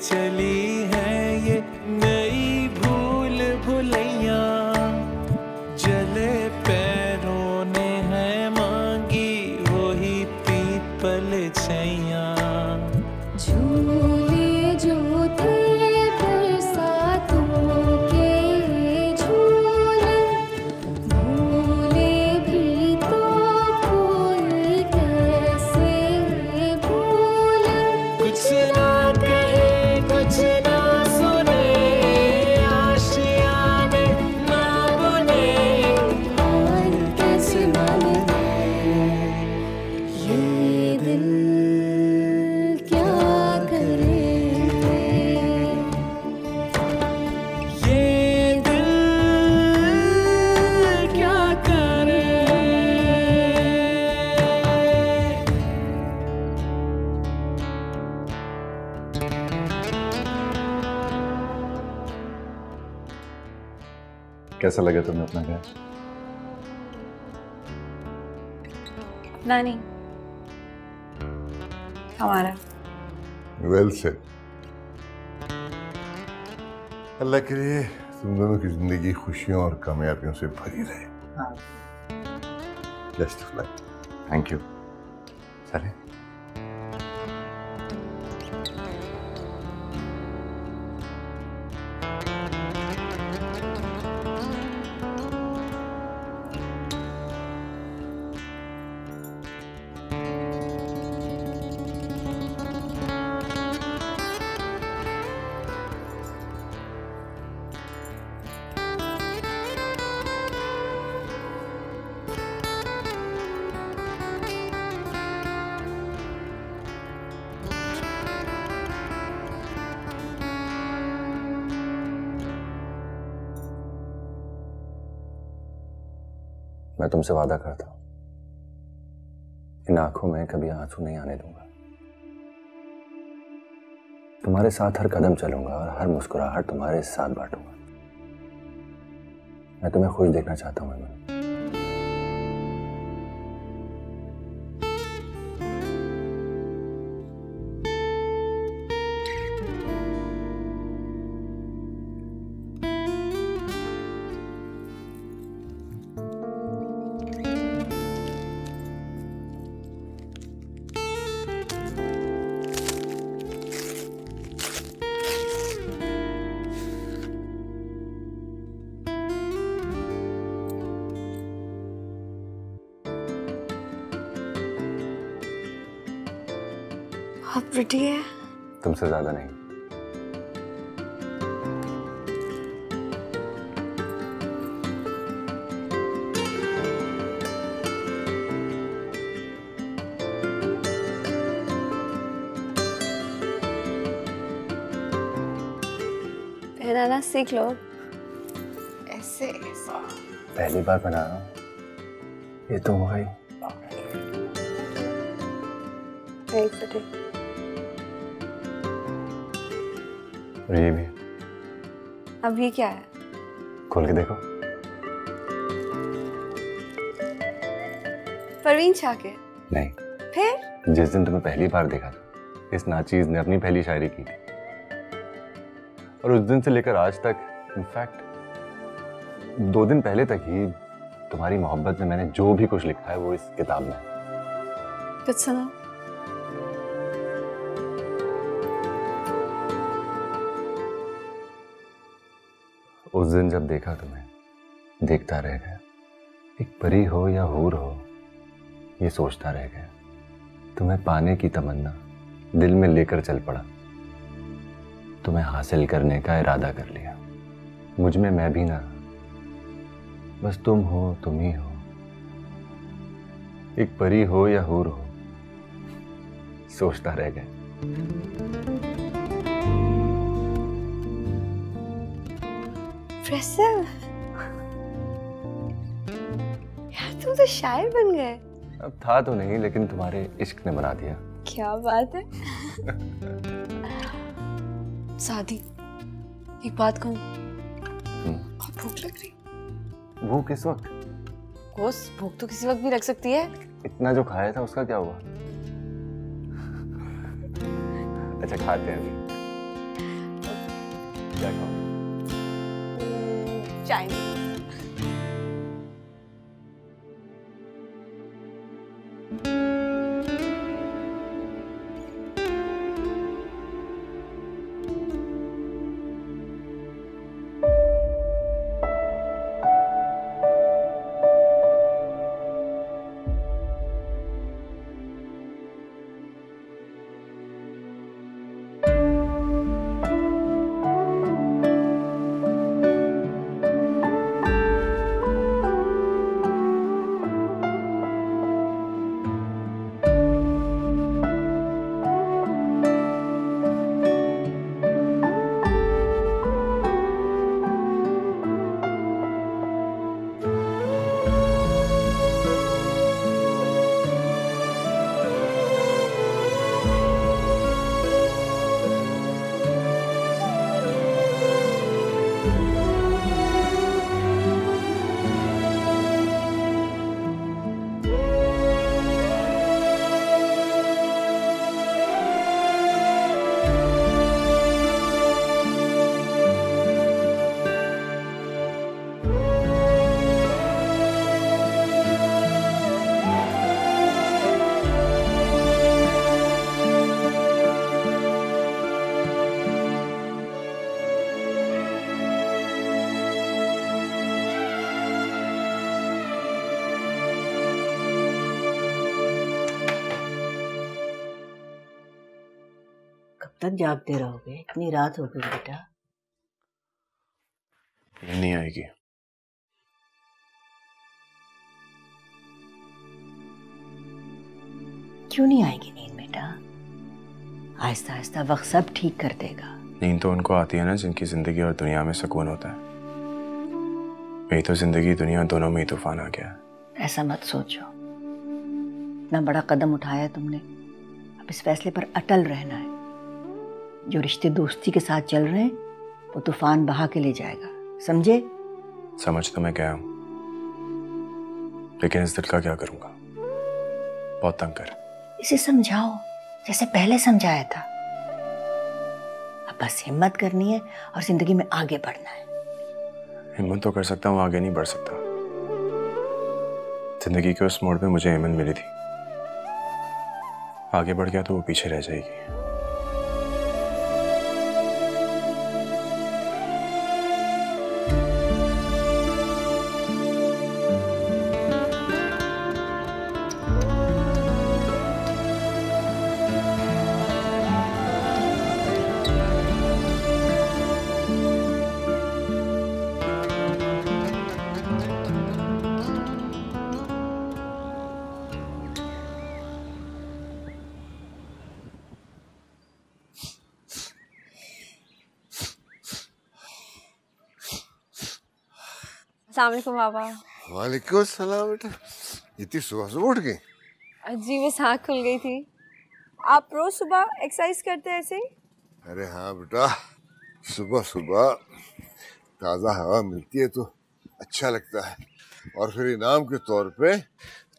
चली है ये नई भूल भुलैया, जले पैरों ने है मांगी वही पीपल छैया। झूले जो थे बरसातों के झूले, भूले भी तो कोई कैसे भूले। कुछ ना कहे कुछ ना सुने, आशियाने ना बुने, और कैसे माने ये दिल क्या करे। ये दिल क्या करे। कैसा लगा तुम्हें अपना घर? अपना नहीं, हमारा। Well said. अल्लाह करे तुम दोनों की जिंदगी खुशियों और कामयाबियों से भरी रहे। Best of luck. Thank you. चले। मैं तुमसे वादा करता हूं, इन आंखों में कभी आंसू नहीं आने दूंगा। तुम्हारे साथ हर कदम चलूंगा और हर मुस्कुराहट तुम्हारे साथ बांटूंगा। मैं तुम्हें खुश देखना चाहता हूं मैमन। बहुत प्रिटी है। तुमसे ज्यादा नहीं। पहनाना सीख लो। ऐसे ऐसे। पहली बार बना रहा हूं, ये तो हो गई। नहीं फटे। और ये भी। अब ये क्या है? खोल के देखो। परवीन शाह के? नहीं। फिर? जिस दिन तुम्हें पहली बार देखा था, इस नाचीज ने अपनी पहली शायरी की थी, और उस दिन से लेकर आज तक, इनफैक्ट 2 दिन पहले तक ही, तुम्हारी मोहब्बत में मैंने जो भी कुछ लिखा है वो इस किताब में है। कुछ सुनो। उस दिन जब देखा तुम्हें, देखता रह गया। एक परी हो या हूर हो, ये सोचता रह गया। तुम्हें पाने की तमन्ना दिल में लेकर चल पड़ा। तुम्हें हासिल करने का इरादा कर लिया। मुझ में मैं भी ना, बस तुम हो, तुम ही हो। एक परी हो या हूर हो, सोचता रह गया। इम्प्रेसिव। यार तुम तो शायर बन गए। अब था तो नहीं, लेकिन तुम्हारे इश्क ने बना दिया। क्या बात है। शादी, एक बात कहूँ, बहुत भूख लग रही। भूख किस वक्त? कोस भूख तो किसी वक्त भी लग सकती है। इतना जो खाया था उसका क्या हुआ? अच्छा खाते हैं अभी। क्या खाओ? चाइनीज। कब तक जागते रहोगे? इतनी रात हो गई बेटा। नहीं आएगी। क्यों नहीं आएगी नींद बेटा? आहिस्ता आहिस्ता वक्त सब ठीक कर देगा। नींद तो उनको आती है ना जिनकी जिंदगी और दुनिया में सुकून होता है। मेरी तो जिंदगी दुनिया दोनों में ही तूफान आ गया है। ऐसा मत सोचो, इतना बड़ा कदम उठाया तुमने, अब इस फैसले पर अटल रहना है। जो रिश्ते दोस्ती के साथ चल रहे हैं वो तूफान बहा के ले जाएगा, समझे? समझ तो मैं गया हूं, लेकिन इस दिल का क्या करूंगा? बहुत तंग कर। इसे समझाओ जैसे पहले समझाया था। अब बस हिम्मत करनी है और जिंदगी में आगे बढ़ना है। हिम्मत तो कर सकता हूँ, आगे नहीं बढ़ सकता। जिंदगी के उस मोड़ पे मुझे हिम्मत मिली थी, आगे बढ़ गया तो वो पीछे रह जाएगी। अस्सलाम वालेकुम बाबा। वालेकुम सलाम बेटा, इतनी सुबह सुबह उठ गई? जी बस आँख खुल गई थी। आप रोज सुबह एक्सरसाइज करते हैं ऐसे ही? अरे हाँ बेटा, सुबह सुबह ताज़ा हवा मिलती है तो अच्छा लगता है, और फिर इनाम के तौर पे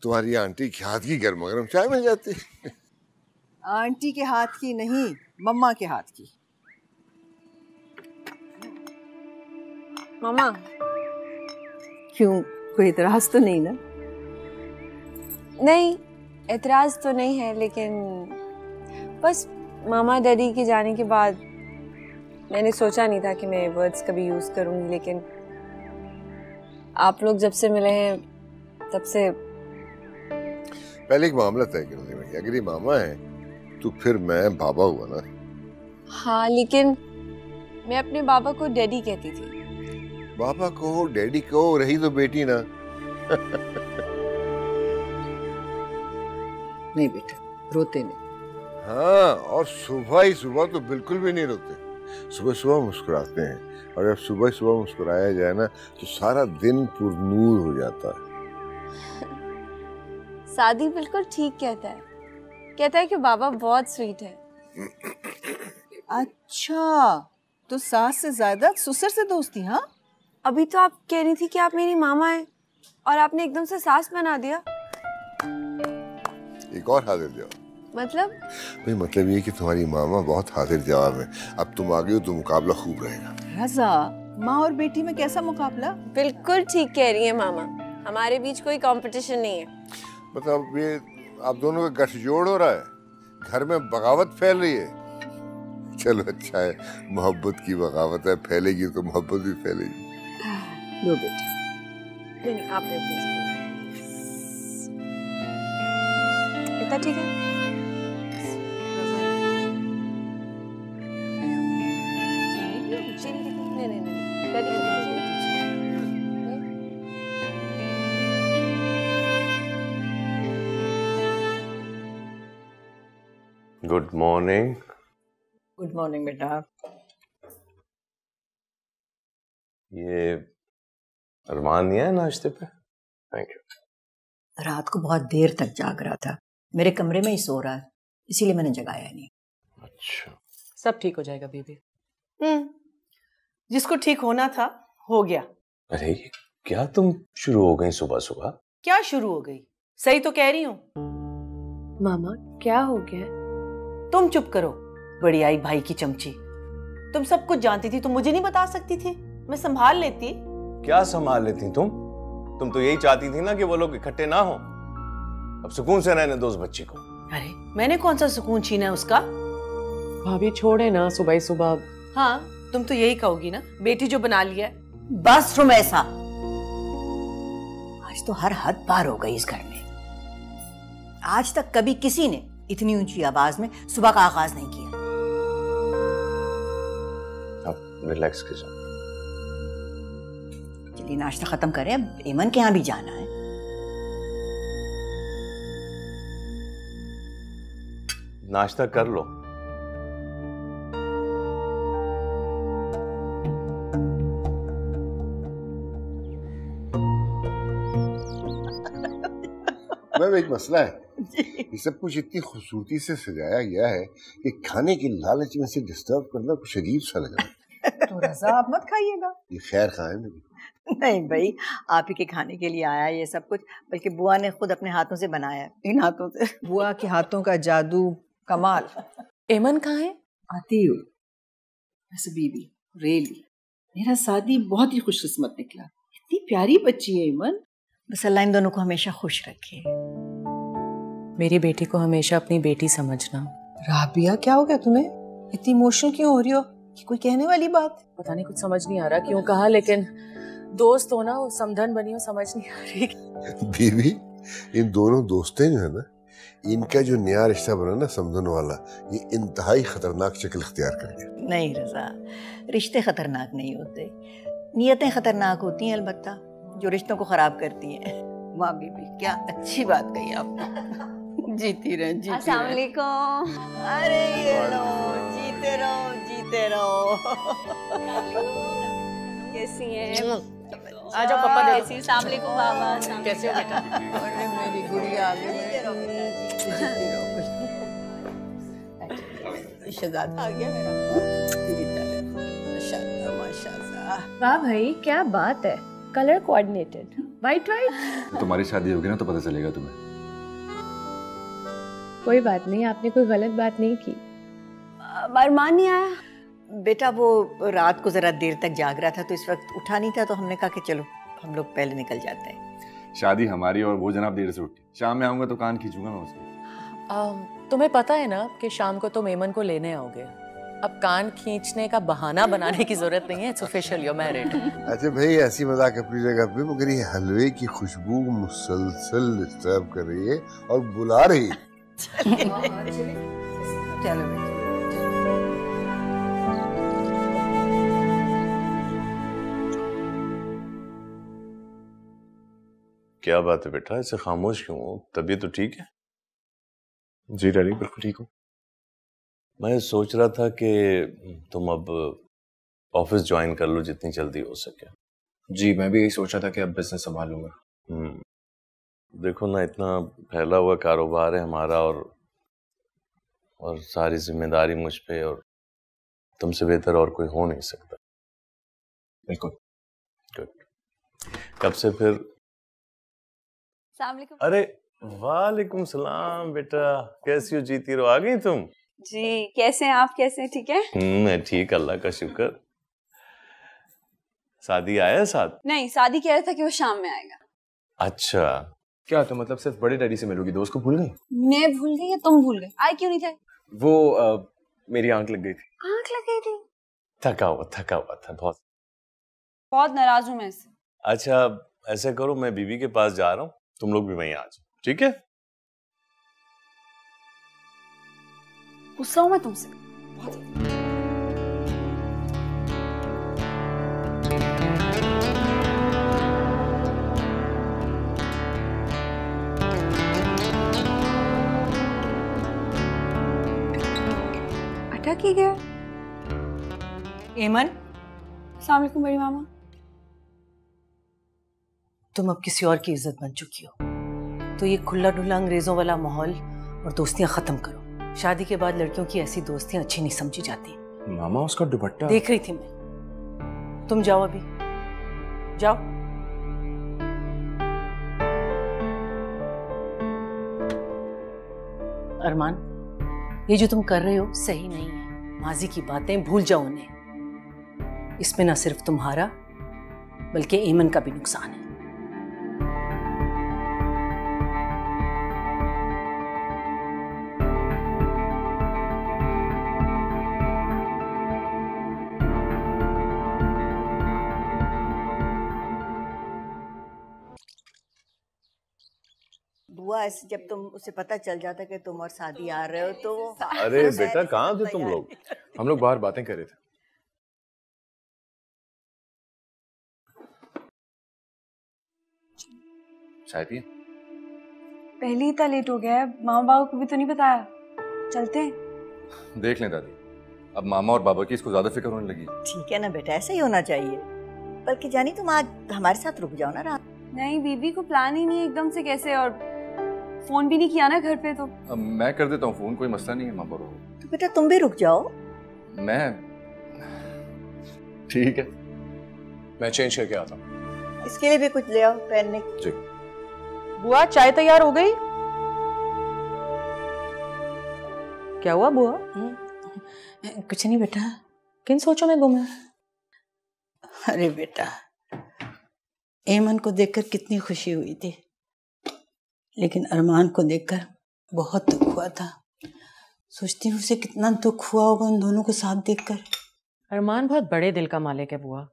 तुम्हारी आंटी के हाथ की गर्मा गर्म चाय मिल जाती है। आंटी के हाथ की नहीं, मम्मा के हाथ की। मामा क्यों, कोई इतराज तो नहीं ना? नहीं, एतराज तो नहीं है, लेकिन बस मामा डैडी के जाने के बाद मैंने सोचा नहीं था कि मैं वर्ड्स कभी यूज करूंगी, लेकिन आप लोग जब से मिले हैं तब से। पहले एक मामला तय कर ले भाई, अगर ये मामा है तो फिर मैं बाबा हुआ ना। हाँ, लेकिन मैं अपने बाबा को डैडी कहती थी। बाबा को डैडी को, रही तो बेटी ना। नहीं बेटा, रोते नहीं। हाँ, और सुबह ही सुबह तो बिल्कुल भी नहीं रोते, सुबह सुबह मुस्कुराते हैं, और जब सुबह सुबह मुस्कुराया जाए ना तो सारा दिन पुरनूर हो जाता है। सादी बिल्कुल ठीक कहता है, कहता है कि बाबा बहुत स्वीट है। अच्छा, तो सास से ज्यादा ससुर से दोस्ती? हाँ, अभी तो आप कह रही थी कि आप मेरी मामा हैं, और आपने एकदम से सास बना दिया। एक और हाजिर जाओ। मतलब? भाई मतलब ये कि तुम्हारी मामा बहुत हाजिर जवाब है। अब तुम आ गई हो तो मुकाबला खूब रहेगा। रजा, माँ और बेटी में कैसा मुकाबला? बिल्कुल ठीक कह रही है मामा, हमारे बीच कोई कंपटीशन नहीं है। मतलब ये आप दोनों का गठजोड़ हो रहा है, घर में बगावत फैल रही है। चलो अच्छा है, मोहब्बत की बगावत है, फैलेगी तो मोहब्बत भी फैलेगी। लो बेटी। नहीं आप इतना ठीक है। Good morning. गुड मॉर्निंग बेटा। ये अरमान नहीं है नाश्ते पे? Thank you. रात को बहुत देर तक जाग रहा था, मेरे कमरे में ही सो रहा है, इसीलिए मैंने जगाया नहीं। अच्छा, सब ठीक हो जाएगा बीबी। जिसको ठीक होना था हो गया। अरे क्या तुम शुरू हो गई सुबह सुबह? क्या शुरू हो गई? सही तो कह रही हूँ। मामा क्या हो गया? तुम चुप करो, बड़ी आई भाई की चमची। तुम सब कुछ जानती थी, तुम मुझे नहीं बता सकती थी? मैं संभाल लेती। क्या संभाल लेती तुम तो यही चाहती थी ना कि वो लोग इकट्ठे ना हो, अब सुकून से रहने दो उस बच्ची को। अरे मैंने कौन सा सुकून छीना है उसका? भाभी छोड़े ना सुबह सुबह। हाँ तुम तो यही कहोगी ना, बेटी जो बना लिया है। बस रुमैसा, आज तो हर हद पार हो गई इस घर में। आज तक कभी किसी ने इतनी ऊंची आवाज में सुबह का आगाज नहीं किया। अब रिलैक्स कीजिए। चलिए नाश्ता खत्म करें, अब एमन के यहाँ भी जाना है। नाश्ता कर लो। मैम एक मसला है, ये सब कुछ इतनी खूबसूरती से सजाया गया है कि खाने की लालच में से डिस्टर्ब करना कुछ अजीब सा लग रहा है। तो रजा आप मत खाइएगा। ये खैर खा है मेरी। नहीं भाई, आप ही के खाने के लिए आया है ये सब कुछ, बल्कि बुआ ने खुद अपने हाथों से बनाया है, इन हाथों से। बुआ के हाथों का जादू कमाल। एमन कहाँ है? आती हूँ। वैसे बीबी रियली मेरा शादी बहुत ही खुशकिस्मत निकला, इतनी प्यारी बच्ची है एमन। बस अल्लाह इन दोनों को हमेशा खुश रखे। मेरी बेटी को हमेशा अपनी बेटी समझना। राबिया क्या हो गया तुम्हें? इतनी इमोशनल क्यों हो रही हो? कोई कहने वाली बात? पता नहीं, कुछ समझ नहीं आ रहा क्यों कहा, लेकिन दोस्त हो ना, वो समधन बनी हो, समझ नहीं आ रही। बीवी, इन दोनों दोस्तें जो है ना, इनका जो नया रिश्ता बना ना समधन वाला, ये इंतहाई खतरनाक शक्ल इख्तियार कर गया। नहीं रजा, रिश्ते खतरनाक नहीं होते, नियतें खतरनाक होती हैं, अलबत्ता जो रिश्तों को खराब करती हैं। वाह बीबी क्या अच्छी बात कही आपने। जीती रहे, जीती अस्सलाम रहे। वालेकुम। अरे ये लो, जीते रहो, जीते रहो। कैसी हैं? आ जाओ पापा दे दो। अस्सलाम वालेकुम बाबा। कैसे हो बेटा? अरे मेरी गुड़िया आ गई। शहजाद आ गया मेरा। माशाल्लाह माशाल्लाह। वाह भाई क्या बात है, कलर कोऑर्डिनेटेड, वाइट वाइट। तुम्हारी शादी होगी ना तो पता चलेगा तुम्हें। कोई बात नहीं, आपने कोई गलत बात नहीं की। अरमान नहीं आया? बेटा वो रात को जरा देर तक जाग रहा था, तो इस वक्त उठा नहीं था, तो हमने कहा कि चलो हम लोग पहले निकल जाते हैं। शादी हमारी और वो जनाब देर से उठी। शाम में आऊंगा तो कान खींचूंगा मैं उसके। तुम्हें पता है ना कि शाम को तुम एमन को लेने आओगे। अब कान खींचने का बहाना बनाने की जरूरत नहीं है, it's official, you are married. अच्छा भाई ऐसी मजाक अपनी जगह पे, मगर ये हलवे की खुशबू मुसलसल डिस्टर्ब कर रही है और बुला रही है। चलो बेटा। क्या बात है बेटा, ऐसे खामोश क्यों हो? तबीयत तो ठीक है? जी डैडी बिल्कुल ठीक हूँ। मैं सोच रहा था कि तुम अब ऑफिस ज्वाइन कर लो जितनी जल्दी हो सके। जी मैं भी यही सोच रहा था कि अब बिजनेस संभालूंगा। देखो ना, इतना फैला हुआ कारोबार है हमारा और सारी जिम्मेदारी मुझ पे, और तुमसे बेहतर और कोई हो नहीं सकता। बिल्कुल। गुड। कब से फिर? अस्सलाम वालेकुम। अरे वालेकुम सलाम बेटा, कैसी हो जीती रो? आ गई तुम? जी कैसे हैं आप? कैसे हैं? ठीक है? मैं ठीक, अल्लाह का शुक्र। शादी आया साथ? नहीं, शादी कह रहा था कि वो शाम में आएगा। अच्छा, क्या तो मतलब सिर्फ बड़े डैडी से मिलोगी, दोस्त को भूल गई? मैं भूल गई या तुम भूल गए? आए क्यों नहीं थे? वो मेरी आंख लग गई थी। आंख लग गई थी? थका हुआ था बहुत। बहुत नाराज हूँ मैं इससे। अच्छा ऐसे करो, मैं बीबी के पास जा रहा हूँ, तुम लोग भी वहीं आ जाओ, ठीक है? गुस्सा हूँ मैं तुमसे बहुत। अटक ही गया। एमन, अस्सलाम वालेकुम बड़ी मामा। तुम अब किसी और की इज्जत बन चुकी हो, तो ये खुला ढुला अंग्रेजों वाला माहौल और दोस्तियां खत्म करो। शादी के बाद लड़कियों की ऐसी दोस्तियां अच्छी नहीं समझी जाती। मामा उसका दुपट्टा देख रही थी मैं। तुम जाओ, अभी जाओ। अरमान, ये जो तुम कर रहे हो सही नहीं है। माजी की बातें भूल जाओ उन्हें। इसमें ना सिर्फ तुम्हारा बल्कि एमन का भी नुकसान है। बुआ, ऐसे जब तुम उसे पता चल जाता कि तुम और शादी आ रहे हो तो वो अरे बेटा कहाँ थे तुम लोग? हम लोग बाहर बातें कर रहे थे। चाय पिए? पहले ही इतना लेट हो गया है, मामा बाबू को भी तो नहीं बताया। चलते हैं। देख लें दादी, अब मामा और बाबा की इसको ज्यादा फिक्र होने लगी। ठीक है ना बेटा, ऐसा ही होना चाहिए। बल्कि जानी तुम आज हमारे साथ रुक जाओ ना रात। नहीं, बीबी को प्लान ही नहीं है एकदम से कैसे, और फोन भी नहीं किया ना घर पे तो। अब मैं कर देता हूँ फोन, कोई मसला नहीं है मामा। तो बेटा तुम भी रुक जाओ। मैं ठीक है, मैं चेंज करके आता हूँ। इसके लिए भी कुछ ले आओ पहनने। जी। बुआ, चाय तैयार हो गई? क्या हुआ बुआ? कुछ नहीं बेटा, किन सोचों में गुम है? अरे बेटा, एमन को देखकर कितनी खुशी हुई थी, लेकिन अरमान को देखकर बहुत दुख हुआ था। सोचती हूँ उसे कितना दुख हुआ होगा उन दोनों को साथ देखकर। अरमान बहुत बड़े दिल का मालिक है बुआ।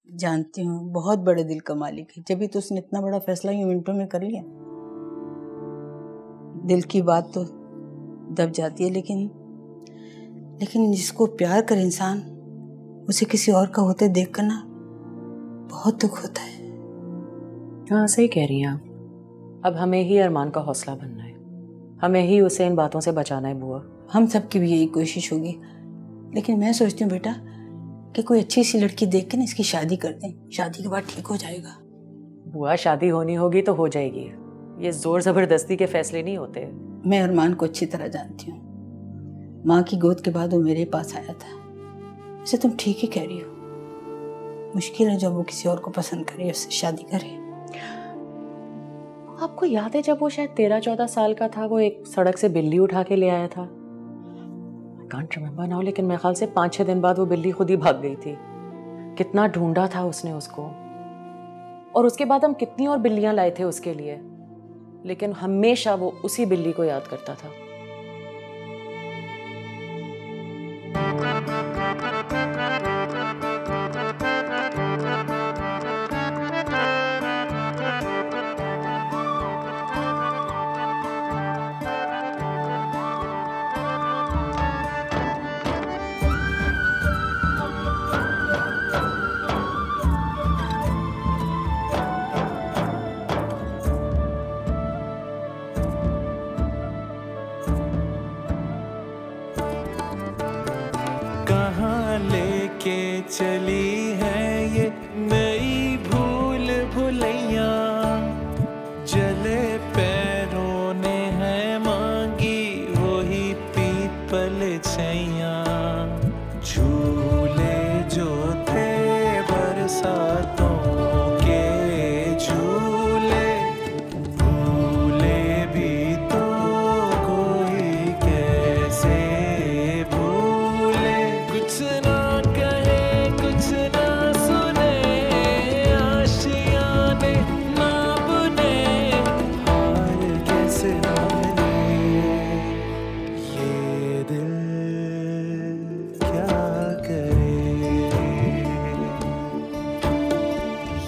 जानती हूँ, बहुत बड़े दिल का मालिक है, जब भी तो उसने इतना बड़ा फैसला यूं मिनटों में कर लिया। दिल की बात तो दब जाती है, लेकिन जिसको प्यार करे इंसान, उसे किसी और का होते देख कर ना बहुत दुख होता है। हाँ सही कह रही हैं आप। अब हमें ही अरमान का हौसला बनना है, हमें ही उसे इन बातों से बचाना है बुआ। हम सबकी भी यही कोशिश होगी, लेकिन मैं सोचती हूँ बेटा कि कोई अच्छी सी लड़की देख के ना इसकी शादी कर दें, शादी के बाद ठीक हो जाएगा। बुआ शादी होनी होगी तो हो जाएगी, ये जोर जबरदस्ती के फैसले नहीं होते। मैं अरमान को अच्छी तरह जानती हूँ, माँ की गोद के बाद वो मेरे पास आया था। वैसे तुम ठीक ही कह रही हो, मुश्किल है जब वो किसी और को पसंद करे, उससे शादी करे। आपको याद है जब वो शायद 13-14 साल का था, वो एक सड़क से बिल्ली उठा के ले आया था? आई कांट रिमेम्बर नाउ, लेकिन मेरे ख्याल से 5-6 दिन बाद वो बिल्ली खुद ही भाग गई थी। कितना ढूंढा था उसने उसको, और उसके बाद हम कितनी और बिल्लियां लाए थे उसके लिए, लेकिन हमेशा वो उसी बिल्ली को याद करता था। चली है ये नई भूल भुलैया, जले पैरों ने है मांगी वही पीपल छैया। झूले जो थे बरसातों के झूले, भूले से ना मिले, ये दिल क्या करे,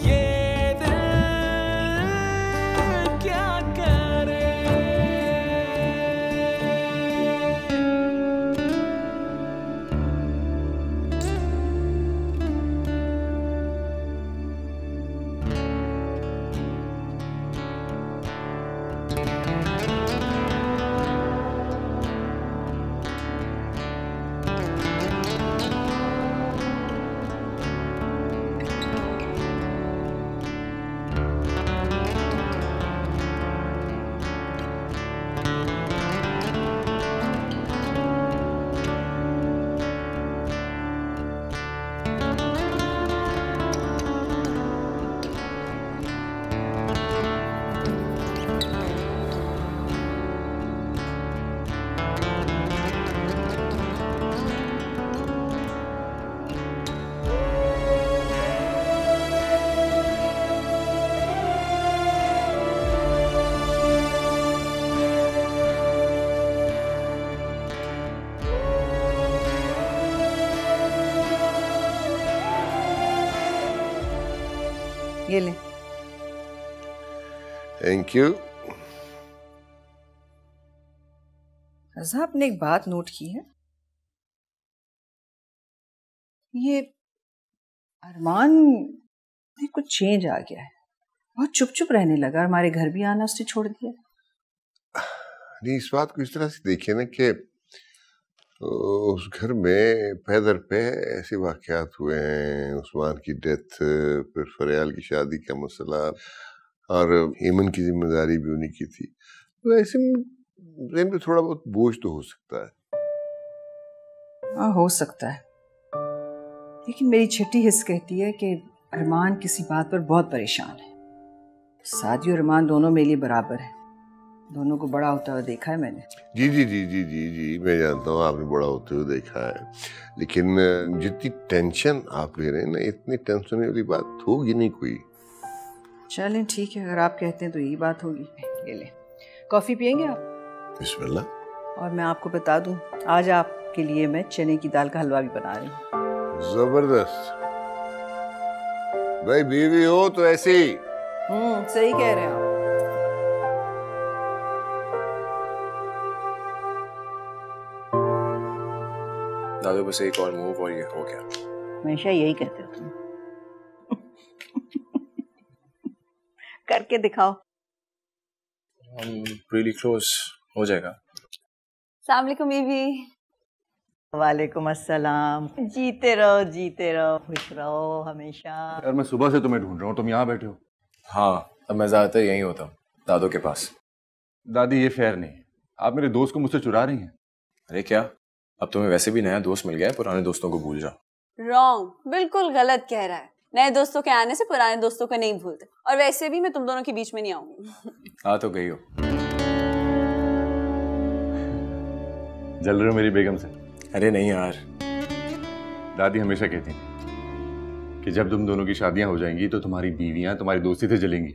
ये दिल क्या करे। ये ले। Thank you. रज़ा, आपने एक बात नोट की है? ये अरमान में कुछ चेंज आ गया है, बहुत चुप चुप रहने लगा, हमारे घर भी आना उसने छोड़ दिया। नहीं, इस बात को इस तरह से देखिए ना कि उस घर में पैदर पे ऐसे वाकयात हुए हैं, उस्मान की डेथ, फिर फरियाल की शादी का मसला, और ईमन की जिम्मेदारी भी उन्हीं की थी। तो ऐसे में ज़हन पे थोड़ा बहुत बोझ तो हो सकता है। हाँ, हो सकता है, लेकिन मेरी छठी हिस्स कहती है कि अरमान किसी बात पर बहुत परेशान है। सादी और अरमान दोनों मेरे लिए बराबर है, दोनों को बड़ा होता हुआ देखा है मैंने। जी जी जी जी जी जी मैं जानता हूँ आपने बड़ा होते हुए देखा है, लेकिन जितनी टेंशन आप ले रहे हैं ना, इतनी टेंशन वाली बात होगी नहीं कोई। चलें ठीक है, अगर आप कहते हैं तो यही बात होगी। ये ले, कॉफ़ी पियेंगे आप? बिस्मिल्लाह। और मैं आपको बता दूं, आज आपके लिए मैं चने की दाल का हलवा भी बना रही हूँ। जबरदस्त। भाई बीवी हो तो ऐसे ही। सही कह रहे हैं आप। दादू बस एक और मूव और ये हो गया। हमेशा यही कहते हो तुम। करके दिखाओ। रियली क्लोज हो जाएगा। अस्सलाम वालेकुम बीबी। वालेकुम अस्सलाम। जीते रहो, खुश रहो हमेशा। यार मैं सुबह से तुम्हें ढूंढ रहा हूँ, तुम यहाँ बैठे हो। हाँ, अब मैं ज्यादातर यहीं होता हूँ, दादू के पास। दादी ये फेयर नहीं है, आप मेरे दोस्त को मुझसे चुरा रही हैं। अरे क्या, अब तुम्हें वैसे भी नया दोस्त मिल गया है, पुराने दोस्तों को भूल जाओ। रॉन्ग, बिल्कुल गलत कह रहा है। नए दोस्तों के आने से पुराने दोस्तों को नहीं भूलते, और वैसे भी मैं तुम दोनों के बीच में नहीं आऊंगी। आ तो गई हो। जल रहे हो मेरी बेगम से? अरे नहीं यार, दादी हमेशा कहती थी कि जब तुम दोनों की शादियां हो जाएंगी तो तुम्हारी बीवियां तुम्हारी दोस्ती से जलेंगी।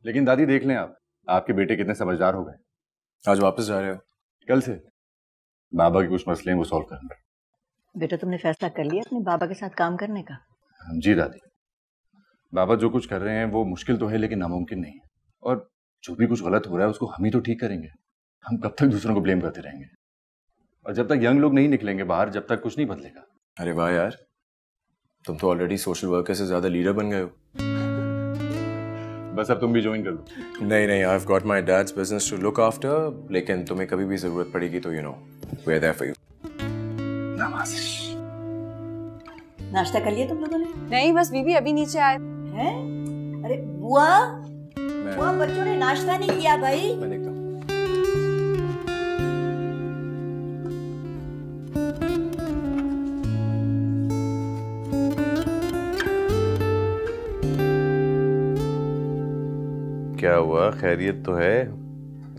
लेकिन दादी देख लें आप, आपके बेटे कितने समझदार हो गए। आज वापस जा रहे हो? कल से बाबा के कुछ मसले हैं, वो सॉल्व करना। बेटा, तुमने फैसला कर लिया अपने बाबा के साथ काम करने का? जी दादी, बाबा जो कुछ कर रहे हैं वो मुश्किल तो है लेकिन नामुमकिन नहीं है, और जो भी कुछ गलत हो रहा है उसको हम ही तो ठीक करेंगे। हम कब तक दूसरों को ब्लेम करते रहेंगे? और जब तक यंग लोग नहीं निकलेंगे बाहर, जब तक कुछ नहीं बदलेगा। अरे वाह यार, तुम तो ऑलरेडी सोशल वर्कर से ज्यादा लीडर बन गए हो। बस अब तुम भी ज्वाइन कर लो। नहीं नहीं, I have got my dad's business to look after, लेकिन तुम्हें कभी भी जरूरत पड़ेगी तो you know we are there for you. नवाज़िश। नाश्ता कर लिया तुम लोगों ने? नहीं, बस बीबी अभी नीचे आए हैं। अरे बुआ, बच्चों ने नाश्ता नहीं किया भाई। मैं देखता हूँ। क्या हुआ, खैरियत तो है?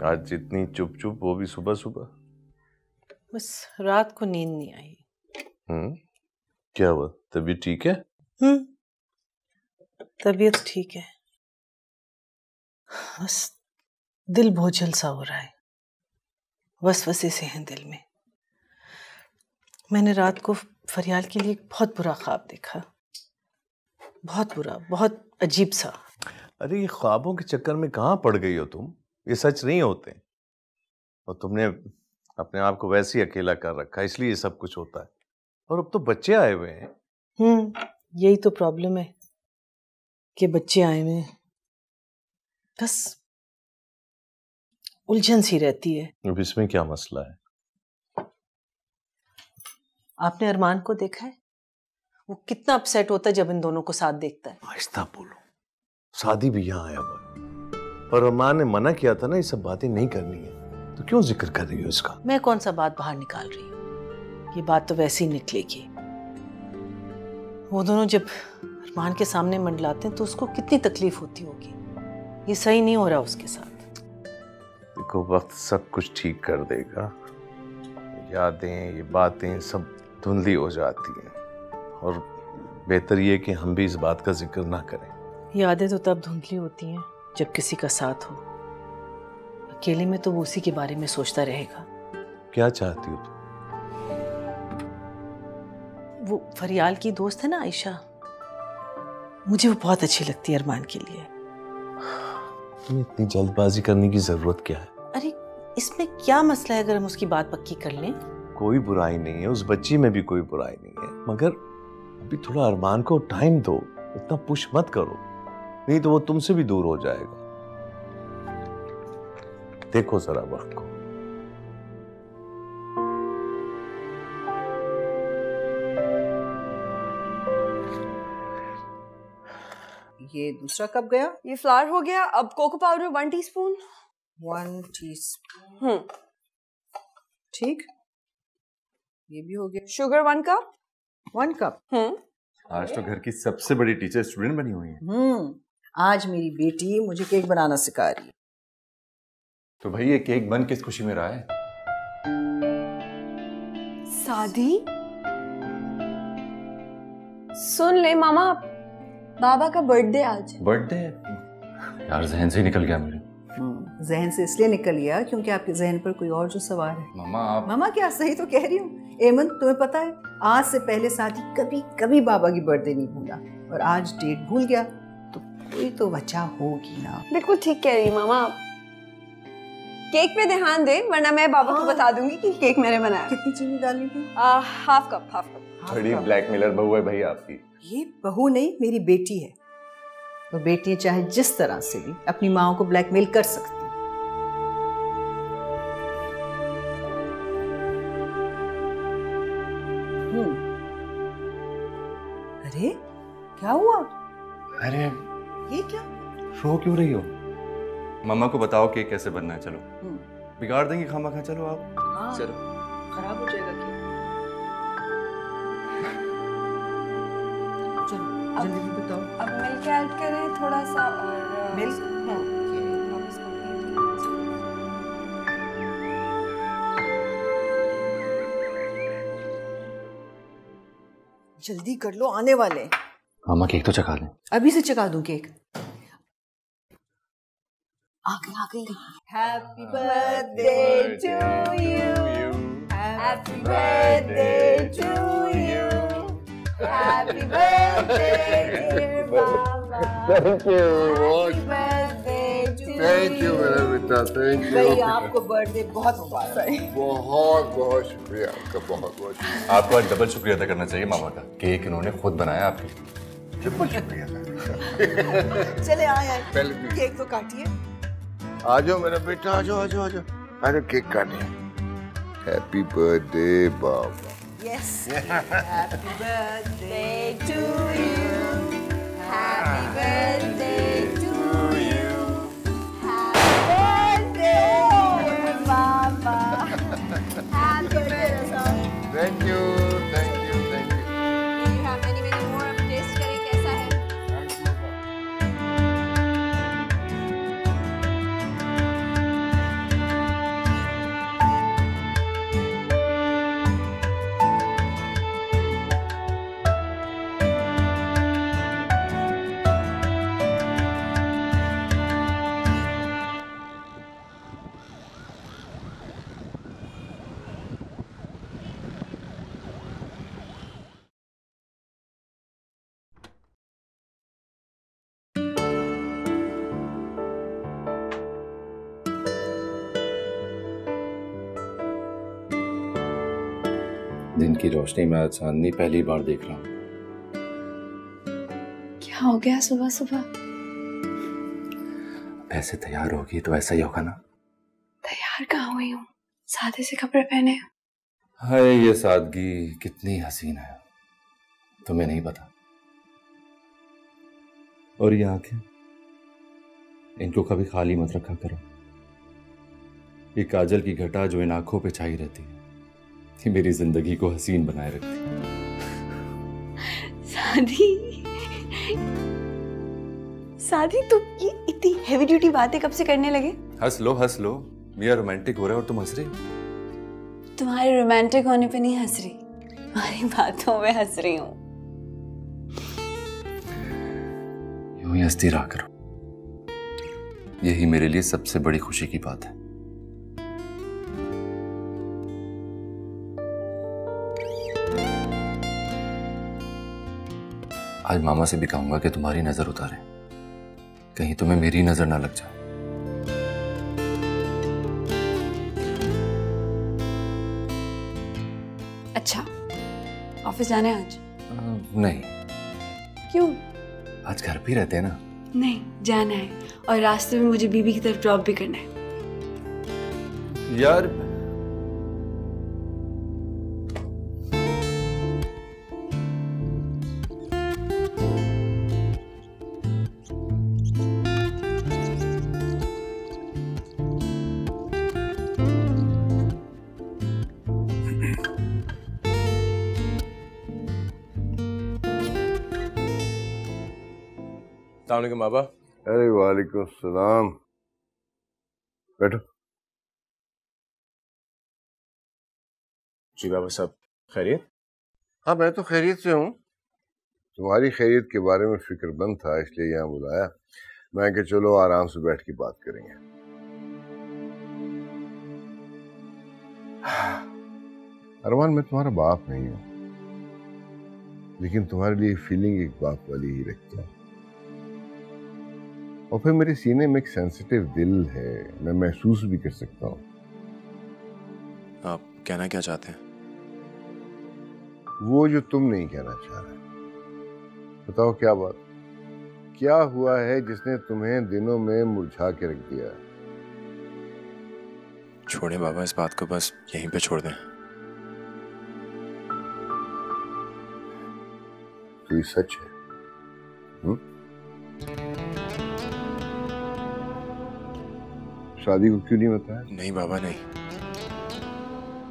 आज इतनी चुप चुप, वो भी सुबह सुबह। बस रात को नींद नहीं आई। क्या हुआ, तबीयत ठीक है? तबीयत ठीक है, बस दिल बोझल सा हो रहा है, वसवसे से हैं दिल में। मैंने रात को फरियाल के लिए एक बहुत बुरा ख्वाब देखा, बहुत बुरा, बहुत अजीब सा। अरे ये ख्वाबों के चक्कर में कहाँ पड़ गई हो तुम? ये सच नहीं होते, और तुमने अपने आप को वैसे ही अकेला कर रखा, इसलिए ये सब कुछ होता है। और अब तो बच्चे आए हुए हैं। यही तो प्रॉब्लम है कि बच्चे आए हुए हैं, बस उलझन सी रहती है। अब इसमें क्या मसला है? आपने अरमान को देखा है? वो कितना अपसेट होता है जब इन दोनों को साथ देखता है। आहिस्ता बोलो, शादी भी यहाँ आया हुआ है। और अरमान ने मना किया था ना, ये सब बातें नहीं करनी है, तो क्यों जिक्र कर रही हो इसका? मैं कौन सा बात बाहर निकाल रही हूँ, ये बात तो वैसे ही निकलेगी। वो दोनों जब अरमान के सामने मंडलाते हैं तो उसको कितनी तकलीफ होती होगी। ये सही नहीं हो रहा उसके साथ। देखो, वक्त सब कुछ ठीक कर देगा। यादें, ये बातें सब धुंधली हो जाती हैं, और बेहतर ये कि हम भी इस बात का जिक्र ना करें। यादें तो तब धुंधली होती हैं जब किसी का साथ हो। अकेले में तो वो उसी के बारे में सोचता रहेगा। क्या चाहती हो तुम? वो फरियाल की दोस्त है ना आयशा, मुझे वो बहुत अच्छी लगती है अरमान के लिए। तुम्हें इतनी जल्दबाजी करने की जरूरत क्या है? अरे इसमें क्या मसला है अगर हम उसकी बात पक्की कर लें? कोई बुराई नहीं है, उस बच्ची में भी कोई बुराई नहीं है, मगर अभी थोड़ा अरमान को टाइम दो, इतना पुश मत करो, नहीं तो वो तुमसे भी दूर हो जाएगा। देखो जरा वक्त को। ये दूसरा कप गया, ये फ्लावर हो गया। अब कोको पाउडर 1 टीस्पून। 1 टीस्पून, ठीक। ये भी हो गया। Sugar 1 cup. 1 कप। आज तो घर की सबसे बड़ी टीचर स्टूडेंट बनी हुई है। आज मेरी बेटी मुझे केक बनाना सिखा रही है। तो भाई ये केक बन किस खुशी में रहा है? शादी? सुन ले मामा, बाबा का बर्थडे आज। बर्थडे? यार जहन से ही निकल गया मेरे। जहन से इसलिए निकल गया क्योंकि आपके जहन पर कोई और जो सवार है। मामा आप... मामा क्या, सही तो कह रही हूँ। एमन, तुम्हें पता है आज से पहले साथी कभी कभी बाबा की बर्थडे नहीं भूला, और आज डेट भूल गया, तो कोई तो वजह होगी ना। बिल्कुल ठीक कह रही मामा। केक पे ध्यान दे, वरना मैं बाबा को बता दूंगी कि केक मैंने बनाया। कितनी चीनी डालनी थी? Half cup. बड़ी ब्लैकमेलर बहू है भाई आपकी। ये बहू नहीं, मेरी बेटी है। वो बेटियां चाहे जिस तरह से भी अपनी माओ को ब्लैकमेल कर सकती। अरे क्या हुआ? अरे ये क्या? रो क्यों रही हो? मम्मा को बताओ केक कैसे बनना है। चलो बिगाड़ देंगे खामखा। चलो आप। हाँ, चलो। खराब हो जाएगा केक। चलो जल्दी बताओ। अब मिल्क ऐड करें थोड़ा सा, और मिल्क। जल्दी कर लो, आने वाले। मामा केक तो चखा लें। अभी से चखा दूं केक। आ गई। Happy birthday to you, happy birthday to you, happy birthday dear बाबा। Thank you. थैंक यू मेरा बेटा, थैंक यू। भाई आपको बर्थडे बहुत मुबारक। बहुत बहुत शुक्रिया आपका, बहुत बहुत शुक्रिया। आपको आज डबल शुक्रिया अदा करना चाहिए मामा का। केक इन्होंने खुद बनाया आपके। ट्रिपल शुक्रिया। चले आए पहले केक तो काटिए। आ जाओ मेरा बेटा, आ जाओ। अरे cake काटिए। Happy birthday Baba. Yes. Happy birthday to you. Happy birthday to you. Happy birthday, Baba. Happy birthday. Thank you. You have many more. अब टेस्ट करें कैसा है। दिन की रोशनी में आज चांदनी पहली बार देख रहा हूँ। क्या हो गया सुबह सुबह? ऐसे तैयार होगी तो ऐसा ही होगा ना। तैयार कहाँ हुई हूँ, सादे से कपड़े पहने। हाय ये सादगी कितनी हसीन है, तुम्हें नहीं पता। और ये आंखें, इनको कभी खाली मत रखा करो। ये काजल की घटा जो इन आंखों पे छाई रहती है, ये मेरी जिंदगी को हसीन बनाए रखती है। सादी तुम ये इतनी हेवी ड्यूटी बातें कब से करने लगे? हंस लो, मैं रोमांटिक हो रहा है और तुम हंस रही। तुम्हारे रोमांटिक होने पे नहीं हंस रही, तुम्हारी बातों में हंस रही हूँ। यूं ही हंसती रहा करो, यही मेरे लिए सबसे बड़ी खुशी की बात है। आज मामा से भी कहूंगा कि तुम्हारी नजर उतारे, कहीं तुम्हें मेरी नजर ना लग जाए। अच्छा, ऑफिस जाना है आज? नहीं। क्यों? आज घर पे ही रहते हैं ना। नहीं, जाना है, और रास्ते में मुझे बीबी की तरफ ड्रॉप भी करना है। यार अस्सलाम बाबा। अरे वालेकुम सलाम, बैठो। जी बाबा साहब, खैरियत? हाँ मैं तो खैरियत से हूँ, तुम्हारी खैरियत के बारे में फिक्रमंद था इसलिए यहाँ बुलाया। मैं कि चलो आराम से बैठ के बात करेंगे। अरमान, मैं तुम्हारा बाप नहीं हूँ, लेकिन तुम्हारे लिए फीलिंग एक बाप वाली ही रखता हूँ। और फिर मेरे सीने में एक सेंसिटिव दिल है, मैं महसूस भी कर सकता हूँ। आप कहना क्या चाहते हैं? वो जो तुम नहीं कहना चाह रहे। बताओ क्या बात, क्या हुआ है जिसने तुम्हें दिनों में मुरझा के रख दिया? छोड़ें बाबा इस बात को, बस यहीं पे छोड़ दें। तो ये सच है? शादी को क्यों नहीं बताया? नहीं बाबा नहीं,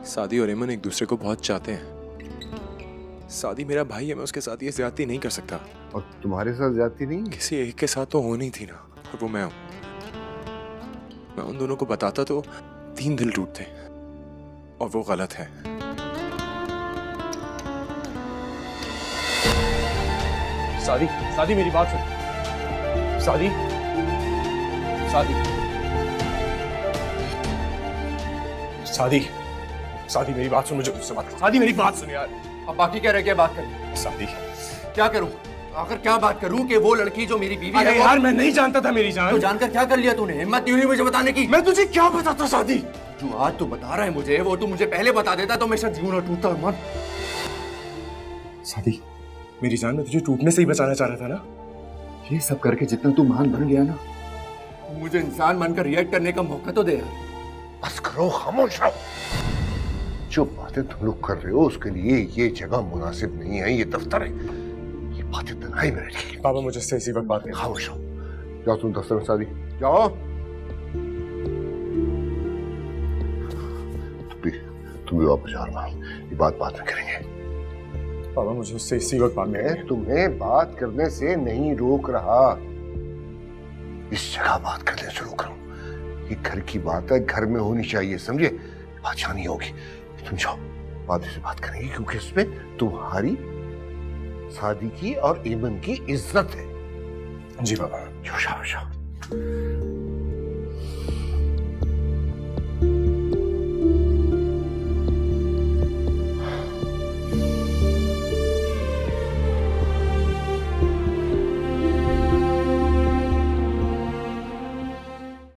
सादी और एमन एक दूसरे को बहुत चाहते हैं। सादी मेरा भाई है, मैं उसके साथ ये ज्यादती नहीं कर सकता। और तुम्हारे साथ ज्यादती नहीं? किसी एक के साथ तो होनी थी ना, और वो मैं हूं। मैं उन दोनों को बताता तो 3 दिल टूटते, और वो गलत है। सादी मेरी बात सुन। सादी मेरी बात सुन, मुझे उससे बात कर। सादी मेरी बात सुन यार। अब बाकी क्या रह गया बात करनी? सादी क्या करूं? आखिर क्या बात करूं कि वो लड़की जो मेरी बीवी है? यार मैं नहीं जानता था मेरी जान। तो जानकर क्या कर लिया तूने? हिम्मत नहीं हुई मुझे बताने की? मैं तुझे क्या बताता सादी? जो आज तू बता रहा है मुझे, वो तू मुझे पहले बता देता तो मेरा जीवन टूटता। अरमान, सादी मेरी जान, मैं तुझे टूटने से ही बचाना चाह रहा था ना। ये सब करके जितना तू महान बन गया ना, मुझे इंसान बनकर रिएक्ट करने का मौका तो दे यार। बस करो, खामोश रहो। जो बातें तुम लोग कर रहे हो उसके लिए ये जगह मुनासिब नहीं है, ये दफ्तर है। ये बातें तन्हाई में रखी। बाबा मुझे से इसी वक्त बात नहीं। खामोश रहो। जाओ तुम दफ्तर में, शादी जाओ। तुम भी वापस जाओ, ये बात बाद में करेंगे। बाबा मुझे उससे इसी वक्त बात नहीं। मैं तुम्हें बात करने से नहीं रोक रहा, इस जगह बात करने से रोक रहा हूं। ये घर की बात है, घर में होनी चाहिए, समझे? बादशाह नहीं होगी। तुम जाओ, बाद से बात करेंगे, क्योंकि इसमें तुम्हारी, सादी की और एमन की इज्जत है। जी बाबा। जाओ जाओ जाओ।